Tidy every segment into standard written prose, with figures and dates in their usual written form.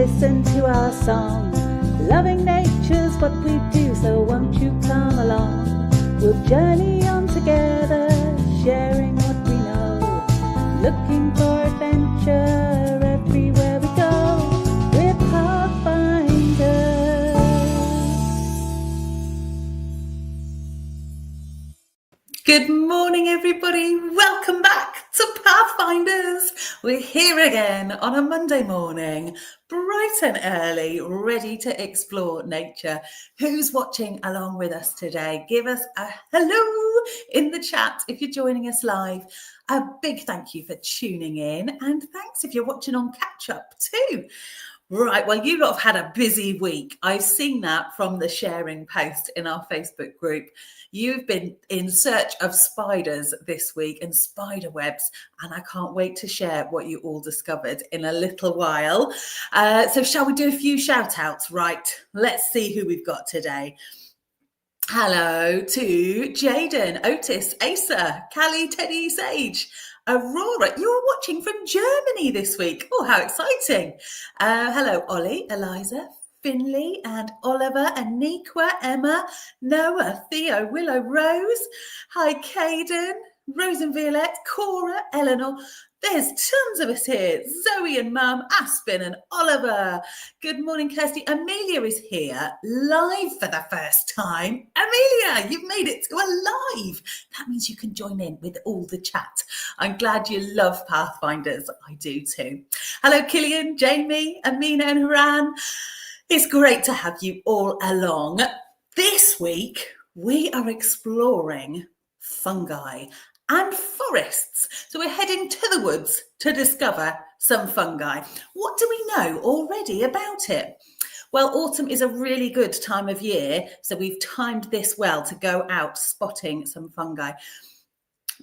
listen to our song. Loving nature's what we do, so won't you come along? We'll journey on together, sharing what we know. Looking for adventure everywhere we go. We're Pathfinders. Good morning, everybody. Welcome back to Pathfinders. We're here again on a Monday morning, bright and early, ready to explore nature. Who's watching along with us today? Give us a hello in the chat if you're joining us live. A big thank you for tuning in, and thanks if you're watching on catch up too. Right, well, you lot have had a busy week. I've seen that from the sharing post in our Facebook group. You've been in search of spiders this week and spider webs, and I can't wait to share what you all discovered in a little while. So shall we do a few shout outs? Right, let's see who we've got today. Hello to Jaden, Otis, Asa, Callie, Teddy, Sage, Aurora. You're watching from Germany this week. Oh, how exciting. Hello, Ollie, Eliza, Finley, and Oliver, Aniqua, Emma, Noah, Theo, Willow, Rose. Hi, Caden, Rose and Violette, Cora, Eleanor. There's tons of us here. Zoe and Mum, Aspen and Oliver. Good morning, Kirsty. Amelia is here live for the first time. Amelia, you've made it to a live. That means you can join in with all the chat. I'm glad you love Pathfinders. I do too. Hello, Killian, Jamie, Amina and Haran. It's great to have you all along. This week, we are exploring fungi and forests. So we're heading to the woods to discover some fungi. What do we know already about it? Well, autumn is a really good time of year, so we've timed this well to go out spotting some fungi.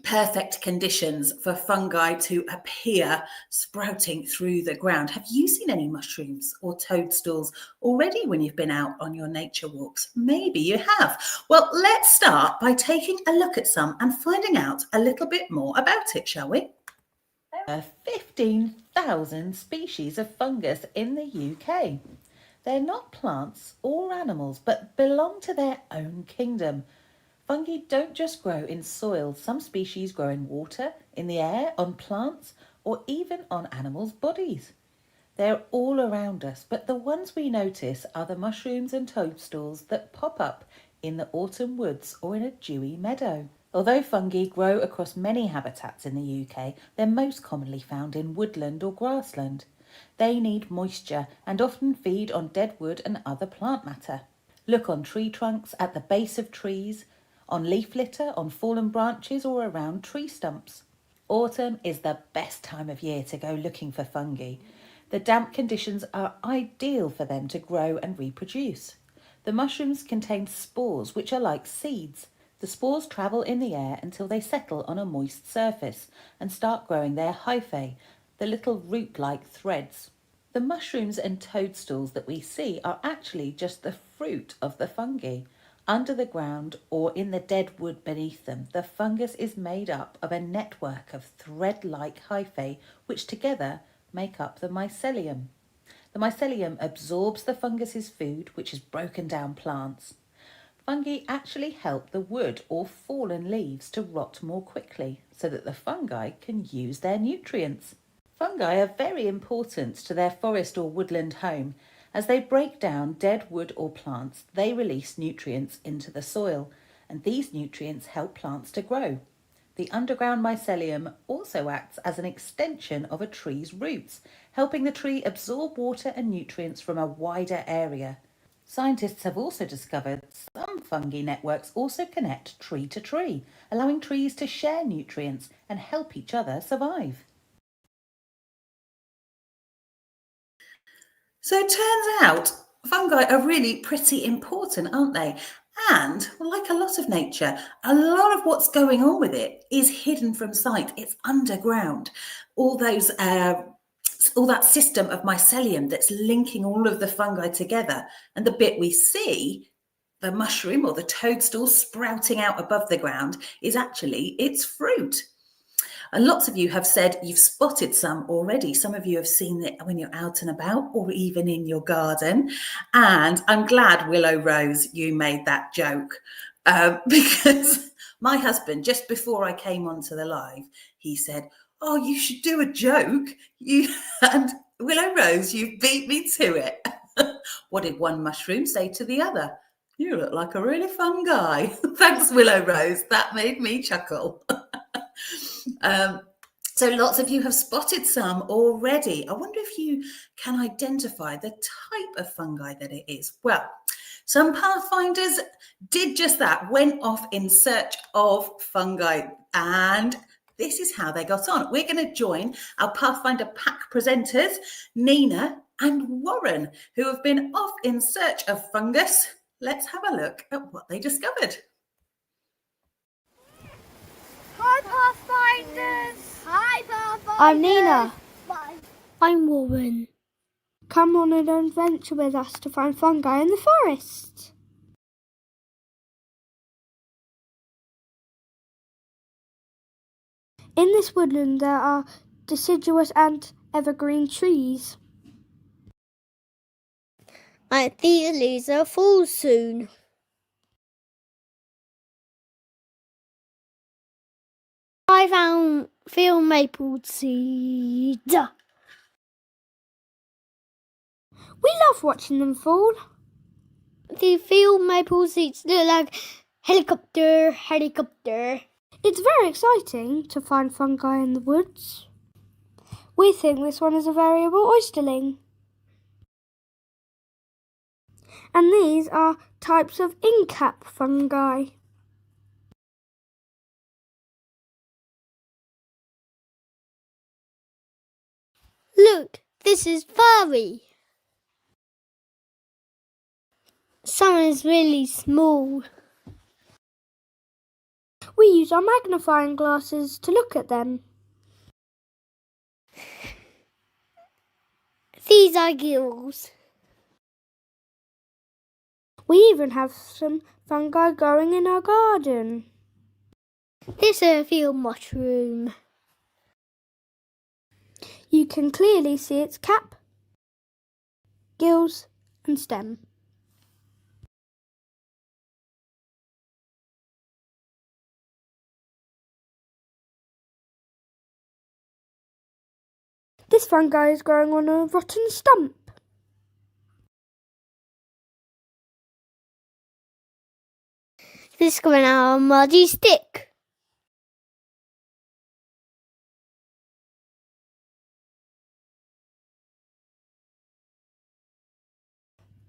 Perfect conditions for fungi to appear sprouting through the ground. Have you seen any mushrooms or toadstools already when you've been out on your nature walks? Maybe you have. Well, let's start by taking a look at some and finding out a little bit more about it, shall we? There are 15,000 species of fungus in the UK. They're not plants or animals, but belong to their own kingdom. Fungi don't just grow in soil. Some species grow in water, in the air, on plants, or even on animals' bodies. They're all around us, but the ones we notice are the mushrooms and toadstools that pop up in the autumn woods or in a dewy meadow. Although fungi grow across many habitats in the UK, they're most commonly found in woodland or grassland. They need moisture and often feed on dead wood and other plant matter. Look on tree trunks, at the base of trees, on leaf litter, on fallen branches or around tree stumps. Autumn is the best time of year to go looking for fungi. The damp conditions are ideal for them to grow and reproduce. The mushrooms contain spores which are like seeds. The spores travel in the air until they settle on a moist surface and start growing their hyphae, the little root-like threads. The mushrooms and toadstools that we see are actually just the fruit of the fungi. Under the ground or in the dead wood beneath them, the fungus is made up of a network of thread-like hyphae which together make up the mycelium. The mycelium absorbs the fungus's food, which is broken down plants. Fungi actually help the wood or fallen leaves to rot more quickly so that the fungi can use their nutrients. Fungi are very important to their forest or woodland home. As they break down dead wood or plants, they release nutrients into the soil, and these nutrients help plants to grow. The underground mycelium also acts as an extension of a tree's roots, helping the tree absorb water and nutrients from a wider area. Scientists have also discovered some fungi networks also connect tree to tree, allowing trees to share nutrients and help each other survive. So it turns out fungi are really pretty important, aren't they? And like a lot of nature, a lot of what's going on with it is hidden from sight. It's underground. All that system of mycelium that's linking all of the fungi together. And the bit we see, the mushroom or the toadstool sprouting out above the ground, is actually its fruit. And lots of you have said you've spotted some already. Some of you have seen it when you're out and about or even in your garden. And I'm glad, Willow Rose, you made that joke because my husband, just before I came onto the live, he said, "Oh, you should do a joke." And Willow Rose, you beat me to it. What did one mushroom say to the other? "You look like a really fun guy." Thanks, Willow Rose. That made me chuckle. So lots of you have spotted some already. I wonder if you can identify the type of fungi that it is. Well, some Pathfinders did just that, went off in search of fungi, and this is how they got on. We're going to join our Pathfinder Pack presenters, Nina and Warren, who have been off in search of fungus. Let's have a look at what they discovered. Hi Pathfinders! Hi Pathfinders! I'm Nina. Bye. I'm Warren. Come on an adventure with us to find fungi in the forest. In this woodland there are deciduous and evergreen trees. I think the leaves will fall soon. I found field maple seed. We love watching them fall. The field maple seeds look like helicopter. It's very exciting to find fungi in the woods. We think this one is a variable oysterling. And these are types of incap fungi. Look, this is furry. Some is really small. We use our magnifying glasses to look at them. These are gills. We even have some fungi growing in our garden. This is a field mushroom. You can clearly see its cap, gills and stem. This fungi is growing on a rotten stump. This is going out on a muddy stick.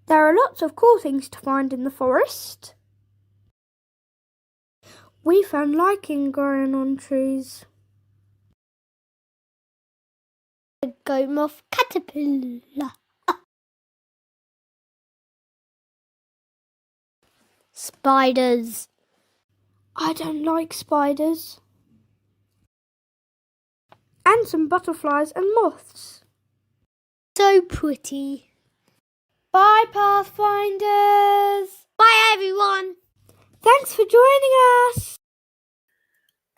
There are lots of cool things to find in the forest. We found lichen growing on trees. A goat moth caterpillar. Spiders. I don't like spiders. And some butterflies and moths. So pretty. Bye, Pathfinders! Bye everyone. Thanks for joining us!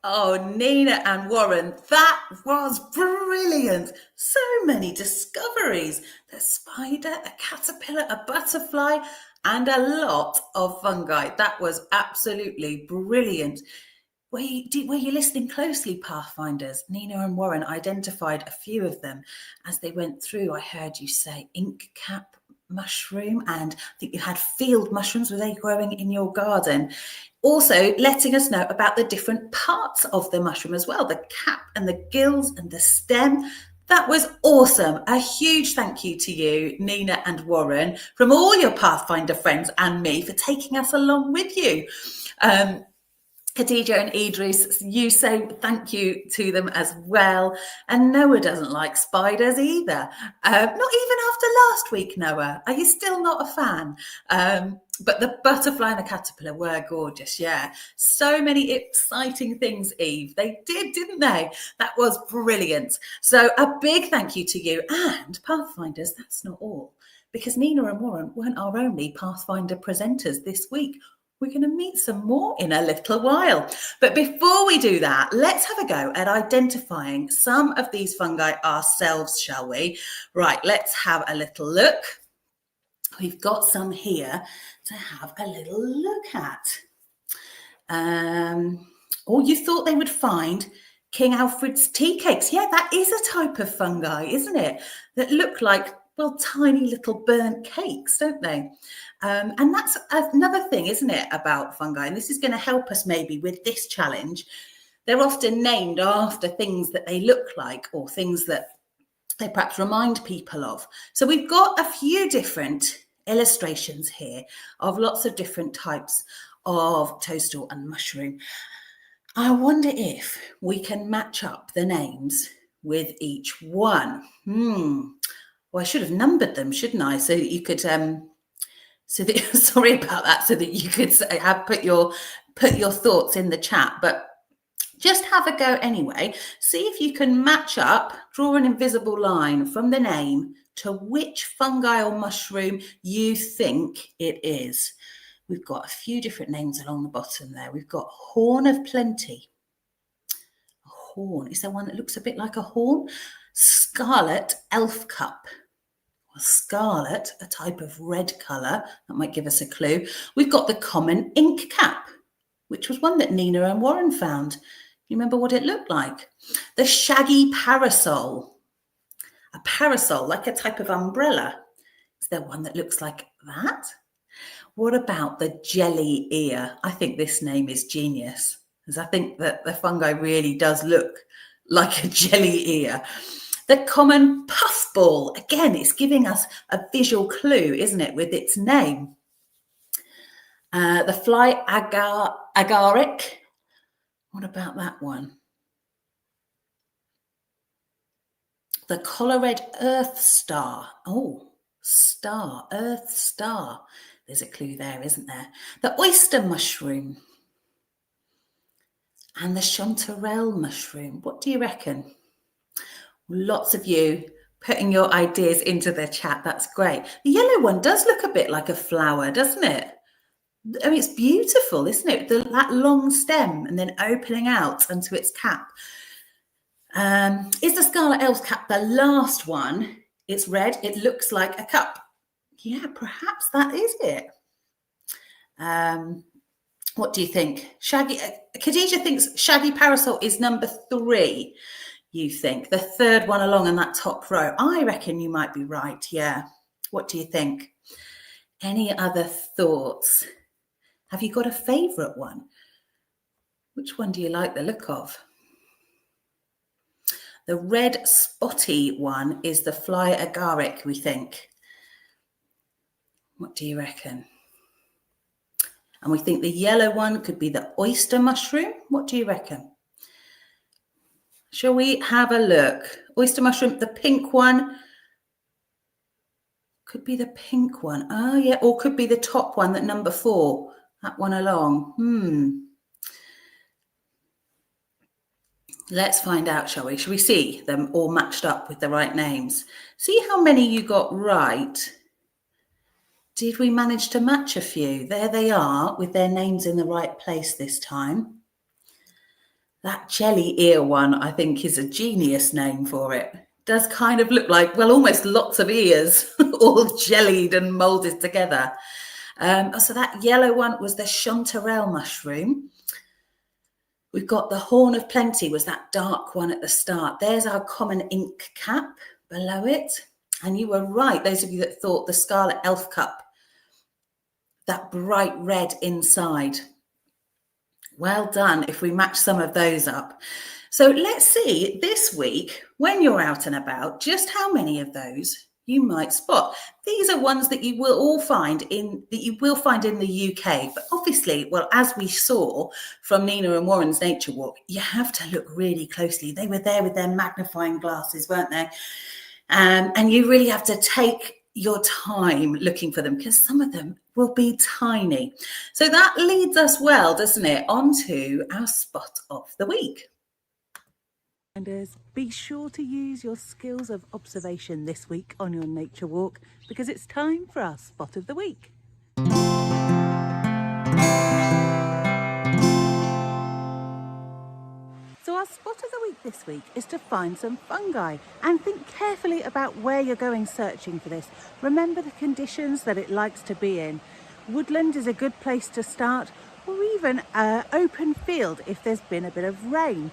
Oh, Nina and Warren, that was brilliant. So many discoveries. The spider, a caterpillar, a butterfly, and a lot of fungi. That was absolutely brilliant. Were you listening closely, Pathfinders? Nina and Warren identified a few of them as they went through. I heard you say ink cap mushroom, and I think you had field mushrooms. Were they growing in your garden? Also letting us know about the different parts of the mushroom as well, the cap and the gills and the stem. That was awesome. A huge thank you to you, Nina and Warren, from all your Pathfinder friends and me for taking us along with you. Khadija and Idris, you say thank you to them as well. And Noah doesn't like spiders either. Not even after last week, Noah. Are you still not a fan? But the butterfly and the caterpillar were gorgeous, yeah. So many exciting things, Eve. They did, didn't they? That was brilliant. So a big thank you to you. And Pathfinders, that's not all. Because Nina and Warren weren't our only Pathfinder presenters this week. We're going to meet some more in a little while. But before we do that, let's have a go at identifying some of these fungi ourselves, shall we? Right, let's have a little look. We've got some here to have a little look at. Or you thought they would find King Alfred's tea cakes. Yeah, that is a type of fungi, isn't it? That look like, well, tiny little burnt cakes, don't they? And that's another thing, isn't it, about fungi? And this is going to help us maybe with this challenge. They're often named after things that they look like or things that they perhaps remind people of. So we've got a few different illustrations here of lots of different types of toadstool and mushroom. I wonder if we can match up the names with each one. Well, I should have numbered them, shouldn't I? So that you could, sorry about that, so that you could have put your thoughts in the chat. But just have a go anyway. See if you can match up, draw an invisible line from the name to which fungi or mushroom you think it is. We've got a few different names along the bottom there. We've got Horn of Plenty. A horn. Is there one that looks a bit like a horn? Scarlet Elf Cup. Well, scarlet, a type of red colour. That might give us a clue. We've got the common ink cap, which was one that Nina and Warren found. You remember what it looked like? The shaggy parasol. A parasol, like a type of umbrella. Is there one that looks like that? What about the jelly ear? I think this name is genius, because I think that the fungi really does look like a jelly ear. The common puffball. Again, it's giving us a visual clue, isn't it, with its name. The fly agaric. What about that one? The collar red earth star. Oh, star, earth star. There's a clue there, isn't there? The oyster mushroom. And the chanterelle mushroom. What do you reckon? Lots of you putting your ideas into the chat. That's great. The yellow one does look a bit like a flower, doesn't it? I mean, it's beautiful, isn't it? That long stem and then opening out onto its cap. Is the scarlet elf's cap the last one? It's red. It looks like a cup. Yeah, perhaps that is it. What do you think? Shaggy. Khadija thinks shaggy parasol is number 3. You think the third one along in that top row? I reckon you might be right. Yeah. What do you think? Any other thoughts? Have you got a favourite one? Which one do you like the look of? The red spotty one is the fly agaric, we think. What do you reckon? And we think the yellow one could be the oyster mushroom. What do you reckon? Shall we have a look? Oyster mushroom, the pink one. Could be the pink one. Oh, yeah. Or could be the top one, that number 4. That one along. Let's find out, shall we? Shall we see them all matched up with the right names? See how many you got right. Did we manage to match a few? There they are with their names in the right place this time. That jelly ear one, I think, is a genius name for it. Does kind of look like, well, almost lots of ears, all jellied and moulded together. So that yellow one was the chanterelle mushroom. We've got the Horn of Plenty, was that dark one at the start. There's our common ink cap below it. And you were right, those of you that thought the Scarlet Elf Cup, that bright red inside. Well done if we match some of those up. So let's see this week, when you're out and about, just how many of those you might spot. These are ones that you will all find in the UK, but obviously, well, as we saw from Nina and Warren's nature walk, you have to look really closely. They were there with their magnifying glasses, weren't they? And you really have to take your time looking for them, because some of them will be tiny. So that leads us well, doesn't it, onto our spot of the week. Be sure to use your skills of observation this week on your nature walk, because it's time for our spot of the week. Our spot of the week this week is to find some fungi, and think carefully about where you're going searching for this. Remember the conditions that it likes to be in. Woodland is a good place to start, or even an open field if there's been a bit of rain.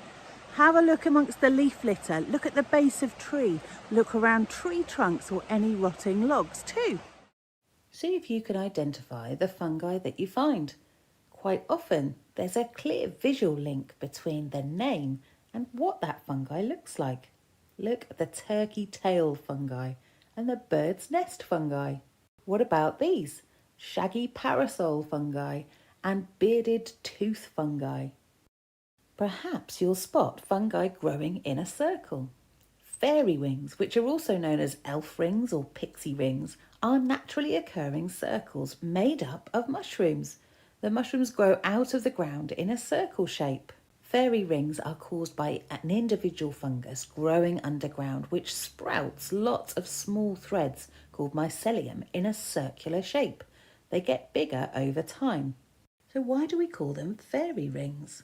Have a look amongst the leaf litter, look at the base of tree, look around tree trunks or any rotting logs too. See if you can identify the fungi that you find. Quite often there's a clear visual link between the name and what that fungi looks like. Look at the turkey tail fungi and the bird's nest fungi. What about these? Shaggy parasol fungi and bearded tooth fungi. Perhaps you'll spot fungi growing in a circle. Fairy rings, which are also known as elf rings or pixie rings, are naturally occurring circles made up of mushrooms. The mushrooms grow out of the ground in a circle shape. Fairy rings are caused by an individual fungus growing underground, which sprouts lots of small threads called mycelium in a circular shape. They get bigger over time. So why do we call them fairy rings?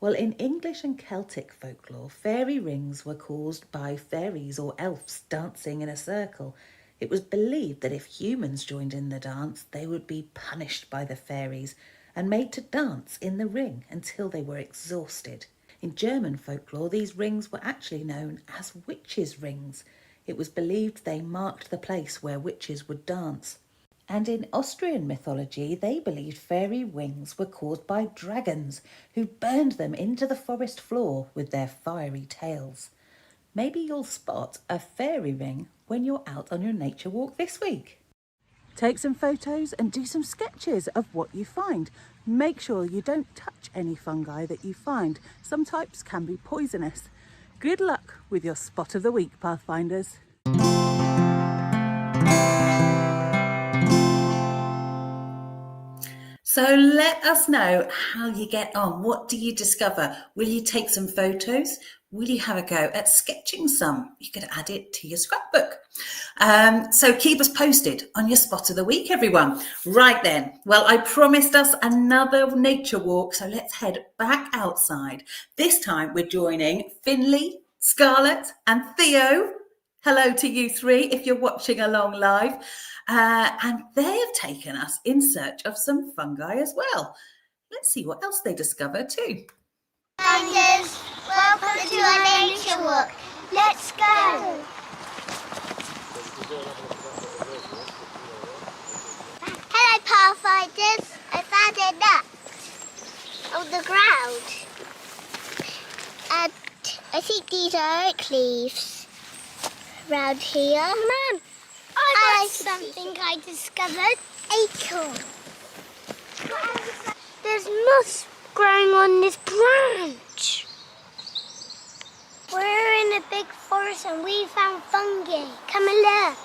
Well, in English and Celtic folklore, fairy rings were caused by fairies or elves dancing in a circle. It was believed that if humans joined in the dance, they would be punished by the fairies and made to dance in the ring until they were exhausted. In German folklore, these rings were actually known as witches' rings. It was believed they marked the place where witches would dance. And in Austrian mythology, they believed fairy rings were caused by dragons who burned them into the forest floor with their fiery tails. Maybe you'll spot a fairy ring when you're out on your nature walk this week. Take some photos and do some sketches of what you find. Make sure you don't touch any fungi that you find. Some types can be poisonous. Good luck with your spot of the week, Pathfinders. So let us know how you get on. What do you discover? Will you take some photos? Will you have a go at sketching some? You could add it to your scrapbook. So keep us posted on your spot of the week, everyone. Right then. Well, I promised us another nature walk, so let's head back outside. This time we're joining Finley, Scarlett and Theo. Hello to you three if you're watching along live. And they have taken us in search of some fungi as well. Let's see what else they discover too. Pathfinders, welcome to our nature walk. Let's go. Hello, Pathfinders. I found a nut on the ground. And I think these are oak leaves around here. Mum, I got something I discovered. Acorn. There's moss growing on this branch. We're in a big forest and we found fungi. Come and look.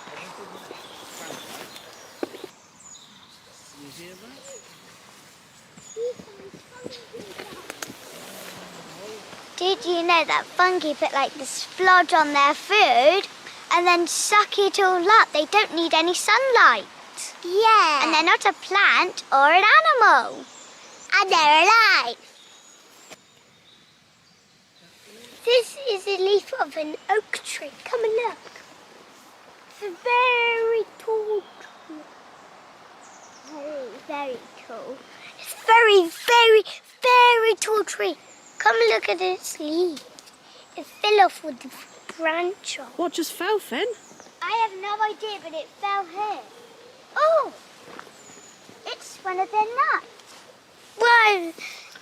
Did you know that fungi put like this splodge on their food and then suck it all up? They don't need any sunlight. Yeah. And they're not a plant or an animal. And they're alive. This is a leaf of an oak tree. Come and look. It's a very tall tree. Very, very tall. It's very, very, very tall tree. Come and look at its leaf. It fell off with the branch off. What just fell, Finn? I have no idea, but it fell here. Oh! It's one of their nuts. Whoa!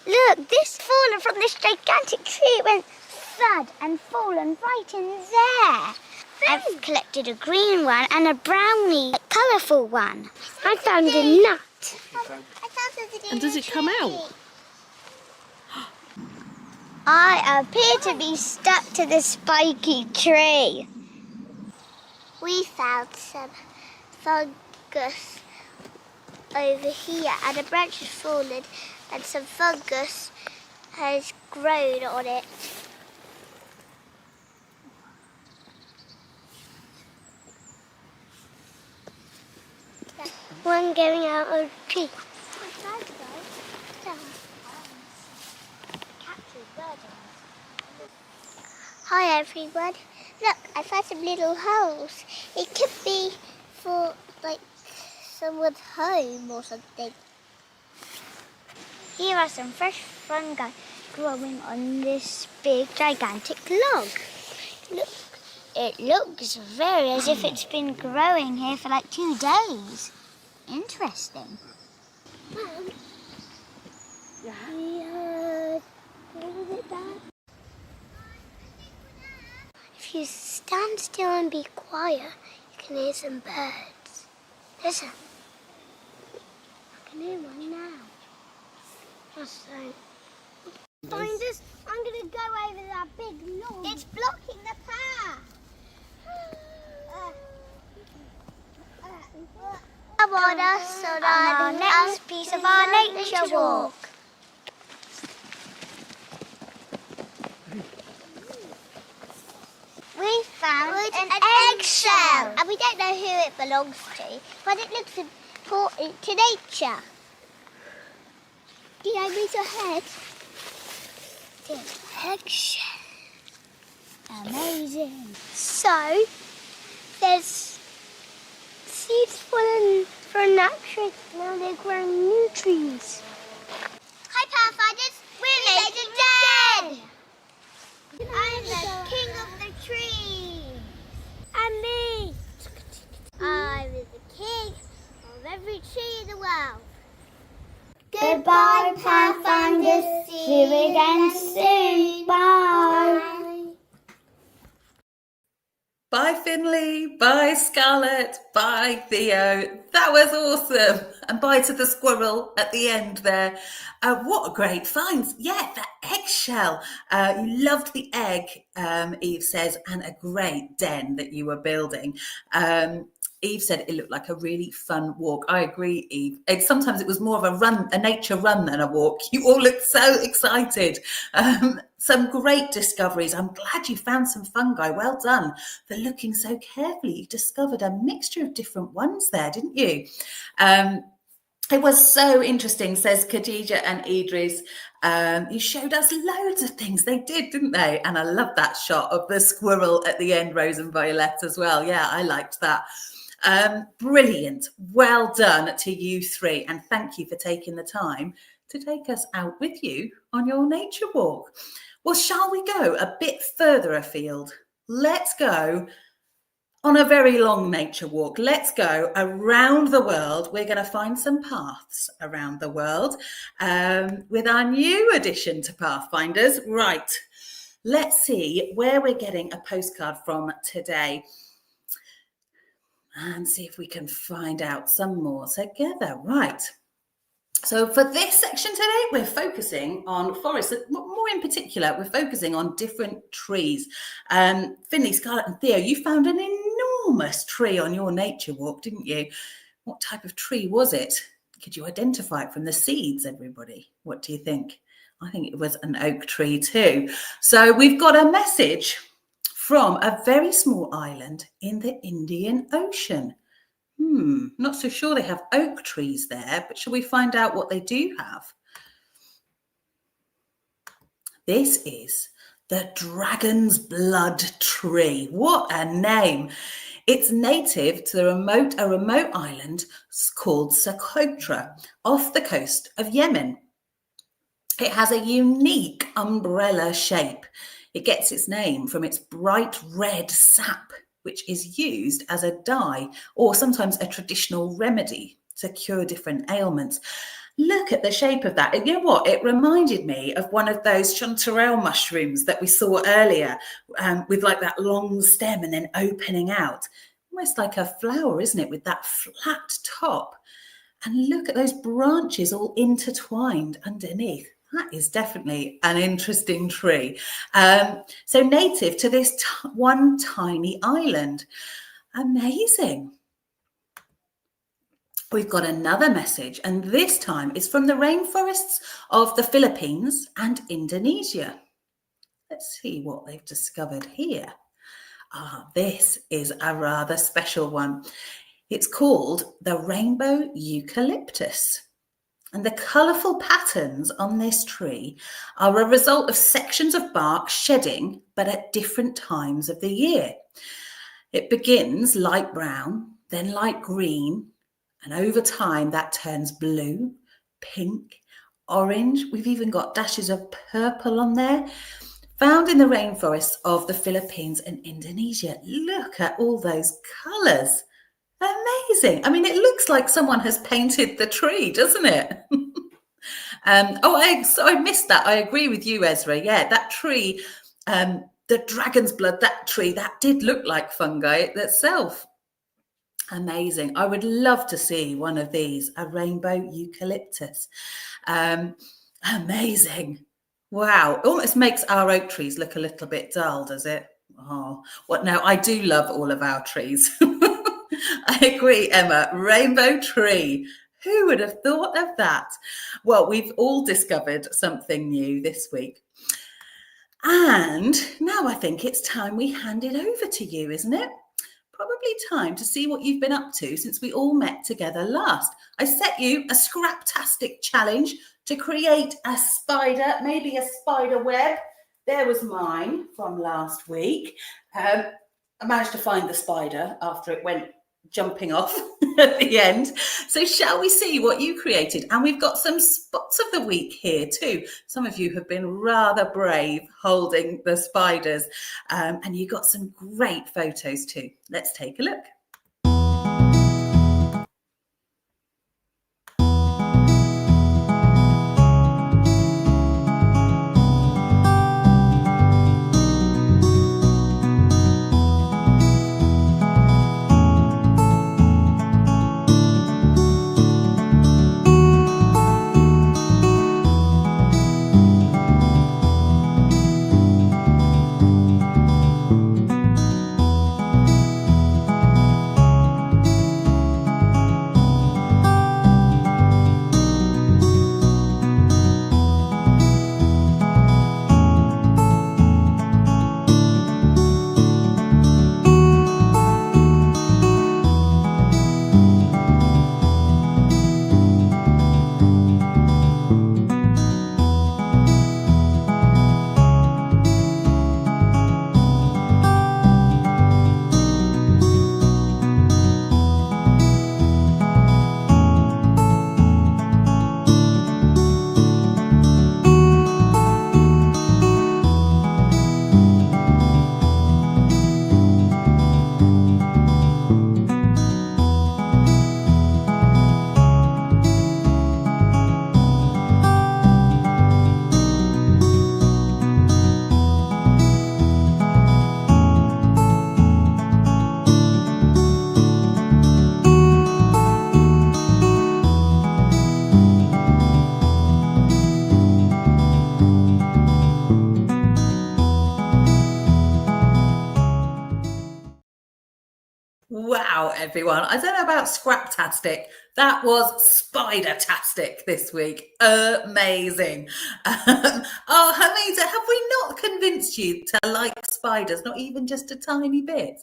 Look, this fallen from this gigantic tree. It went thud and fallen right in there. I've collected a green one and a brownie, colourful one. I found a nut. And does it come out? I appear to be stuck to the spiky tree. We found some fungus over here and a branch has fallen and some fungus has grown on it. One going out of the tree. Hi everyone. Look, I found some little holes. It could be for like someone's home or something. Here are some fresh fungi growing on this big gigantic log. Look, it looks very as if it's been growing here for like 2 days. Interesting. Mum? Yeah. If you stand still and be quiet, you can hear some birds. Listen. I can hear one now. Just so. Finders, I'm going to go over that big log. It's blocking the path. Come on us on our next piece of our nature walk. We found an eggshell, and we don't know who it belongs to, but it looks important to nature. Did I move your head? It's an eggshell. Amazing. So, there's seeds for an action, now they're growing new trees. Hi Pathfinders, we're made dead! I'm the king of the trees. And me. I'm the king of every tree in the world. Goodbye, Pathfinders. See you again soon. Bye. Bye, Finley. Bye, Scarlett. Bye, Theo. That was awesome. And bye to the squirrel at the end there. What a great find. Yeah, the eggshell. You loved the egg, Eve says, and a great den that you were building. Eve said it looked like a really fun walk. I agree, Eve. Sometimes it was more of a run, a nature run than a walk. You all looked so excited. Some great discoveries. I'm glad you found some fungi. Well done for looking so carefully. You discovered a mixture of different ones there, didn't you? It was so interesting, says Khadija and Idris. You showed us loads of things. They did, didn't they? And I love that shot of the squirrel at the end, Rose and Violet as well. Yeah, I liked that. Brilliant. Well done to you three. And thank you for taking the time to take us out with you on your nature walk. Well, shall we go a bit further afield? Let's go on a very long nature walk. Let's go around the world. We're going to find some paths around the world with our new addition to Pathfinders. Right. Let's see where we're getting a postcard from today and see if we can find out some more together. Right. So for this section today, we're focusing on forests. More in particular, we're focusing on different trees. Finley, Scarlett and Theo, you found an enormous tree on your nature walk, didn't you? What type of tree was it? Could you identify it from the seeds, everybody? What do you think? I think it was an oak tree too. So we've got a message from a very small island in the Indian Ocean. Not so sure they have oak trees there, but shall we find out what they do have? This is the Dragon's Blood Tree. What a name. It's native to a remote island called Socotra off the coast of Yemen. It has a unique umbrella shape. It gets its name from its bright red sap, which is used as a dye or sometimes a traditional remedy to cure different ailments. Look at the shape of that. And you know what? It reminded me of one of those chanterelle mushrooms that we saw earlier with like that long stem and then opening out. Almost like a flower, isn't it? With that flat top. And look at those branches all intertwined underneath. That is definitely an interesting tree. So native to this one tiny island. Amazing. We've got another message, and this time it's from the rainforests of the Philippines and Indonesia. Let's see what they've discovered here. This is a rather special one. It's called the rainbow eucalyptus. And the colourful patterns on this tree are a result of sections of bark shedding, but at different times of the year. It begins light brown, then light green, and over time that turns blue, pink, orange. We've even got dashes of purple on there. Found in the rainforests of the Philippines and Indonesia. Look at all those colours. Amazing. I mean, it looks like someone has painted the tree, doesn't it? I missed that. I agree with you, Ezra. Yeah, that tree, the dragon's blood, that tree, that did look like fungi itself. Amazing. I would love to see one of these, a rainbow eucalyptus. Amazing. Wow. Almost makes our oak trees look a little bit dull, does it? Oh, what now? I do love all of our trees. I agree, Emma. Rainbow tree. Who would have thought of that? Well, we've all discovered something new this week. And now I think it's time we hand it over to you, isn't it? Probably time to see what you've been up to since we all met together last. I set you a Scraptastic challenge to create a spider, maybe a spider web. There was mine from last week. I managed to find the spider after it went jumping off at the end. So shall we see what you created? And we've got some spots of the week here too. Some of you have been rather brave holding the spiders, and you got some great photos too. Let's take a look. Wow, everyone. I don't know about Scraptastic. That was Spider-tastic this week. Amazing. Hamida, have we not convinced you to like spiders? Not even just a tiny bit.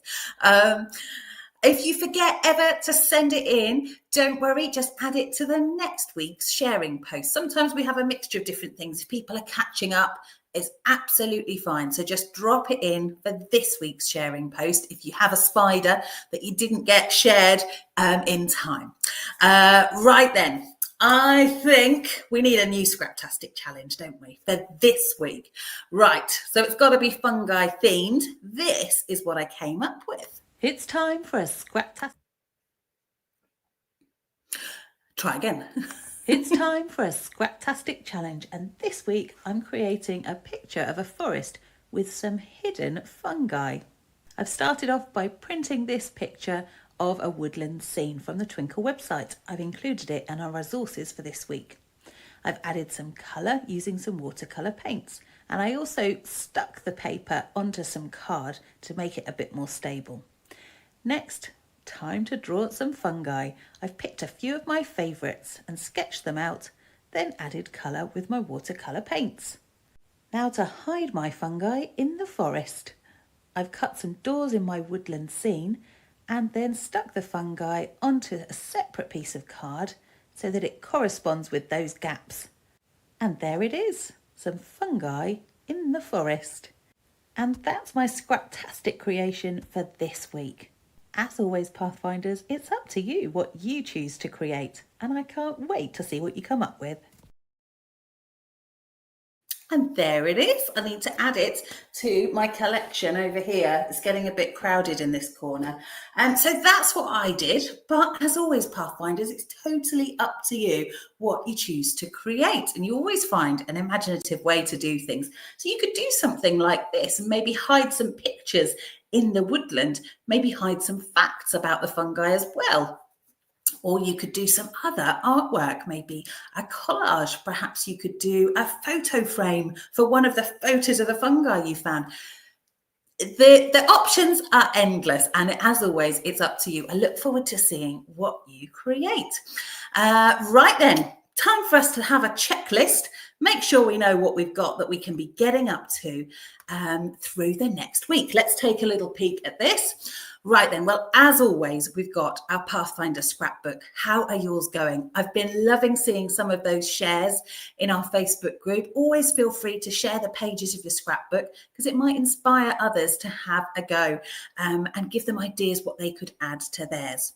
If you forget ever to send it in, don't worry, just add it to the next week's sharing post. Sometimes we have a mixture of different things. If people are catching up, it's absolutely fine. So just drop it in for this week's sharing post if you have a spider that you didn't get shared in time. Right then, I think we need a new Scraptastic challenge, don't we, for this week? Right, so it's got to be fungi themed. This is what I came up with. It's time for a Scraptastic. Try again. It's time for a Scraptastic challenge, and this week I'm creating a picture of a forest with some hidden fungi. I've started off by printing this picture of a woodland scene from the Twinkle website. I've included it in our resources for this week. I've added some colour using some watercolour paints, and I also stuck the paper onto some card to make it a bit more stable. Next, time to draw some fungi. I've picked a few of my favourites and sketched them out, then added colour with my watercolour paints. Now to hide my fungi in the forest. I've cut some doors in my woodland scene and then stuck the fungi onto a separate piece of card so that it corresponds with those gaps. And there it is, some fungi in the forest. And that's my Scraptastic creation for this week. As always, Pathfinders, it's up to you what you choose to create, and I can't wait to see what you come up with. And there it is. I need to add it to my collection over here. It's getting a bit crowded in this corner. And so that's what I did. But as always, Pathfinders, it's totally up to you what you choose to create. And you always find an imaginative way to do things. So you could do something like this and maybe hide some pictures in the woodland, maybe hide some facts about the fungi as well. Or you could do some other artwork, maybe a collage. Perhaps you could do a photo frame for one of the photos of the fungi you found. The options are endless, and as always, it's up to you. I look forward to seeing what you create. Right then, time for us to have a checklist. Make sure we know what we've got that we can be getting up to through the next week. Let's take a little peek at this. Right then, well, as always, we've got our Pathfinder scrapbook. How are yours going? I've been loving seeing some of those shares in our Facebook group. Always feel free to share the pages of your scrapbook because it might inspire others to have a go and give them ideas what they could add to theirs.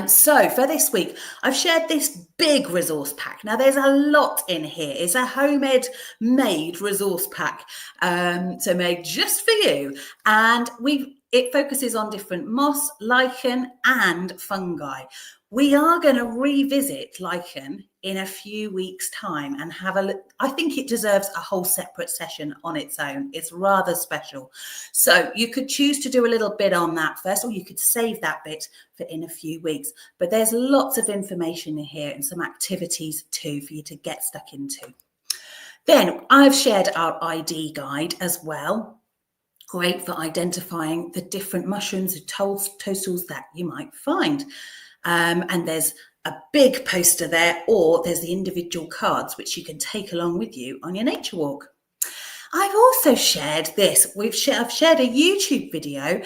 So for this week, I've shared this big resource pack. Now there's a lot in here. It's a homemade made resource pack. So made just for you. And it focuses on different moss, lichen and fungi. We are going to revisit lichen in a few weeks' time and have a look. I think it deserves a whole separate session on its own. It's rather special. So you could choose to do a little bit on that first, or you could save that bit for in a few weeks. But there's lots of information in here and some activities too for you to get stuck into. Then I've shared our ID guide as well. Great for identifying the different mushrooms and toadstools that you might find. And there's a big poster there, or there's the individual cards which you can take along with you on your nature walk. I've also shared this. I've shared a YouTube video,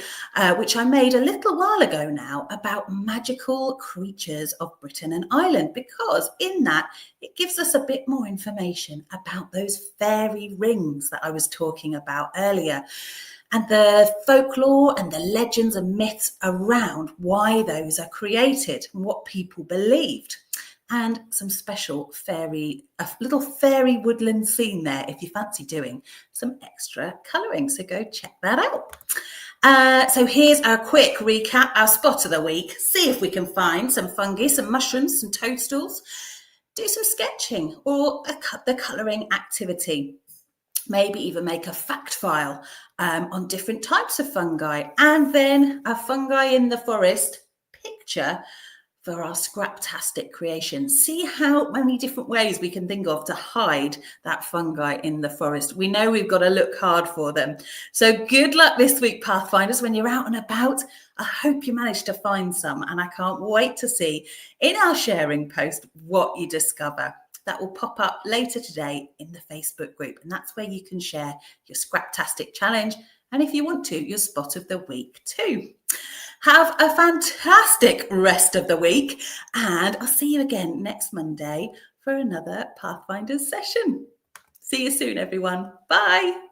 which I made a little while ago now, about magical creatures of Britain and Ireland, because in that it gives us a bit more information about those fairy rings that I was talking about earlier, and the folklore and the legends and myths around why those are created and what people believed. And some special a little fairy woodland scene there if you fancy doing some extra colouring. So go check that out. So here's our quick recap, our spot of the week. See if we can find some fungi, some mushrooms, some toadstools. Do some sketching or the colouring activity. Maybe even make a fact file on different types of fungi. And then a fungi in the forest picture for our Scraptastic creation. See how many different ways we can think of to hide that fungi in the forest. We know we've got to look hard for them. So good luck this week, Pathfinders, when you're out and about. I hope you manage to find some, and I can't wait to see in our sharing post what you discover. That will pop up later today in the Facebook group, and that's where you can share your Scraptastic challenge, and if you want to, your spot of the week too. Have a fantastic rest of the week, and I'll see you again next Monday for another Pathfinders session. See you soon, everyone. Bye.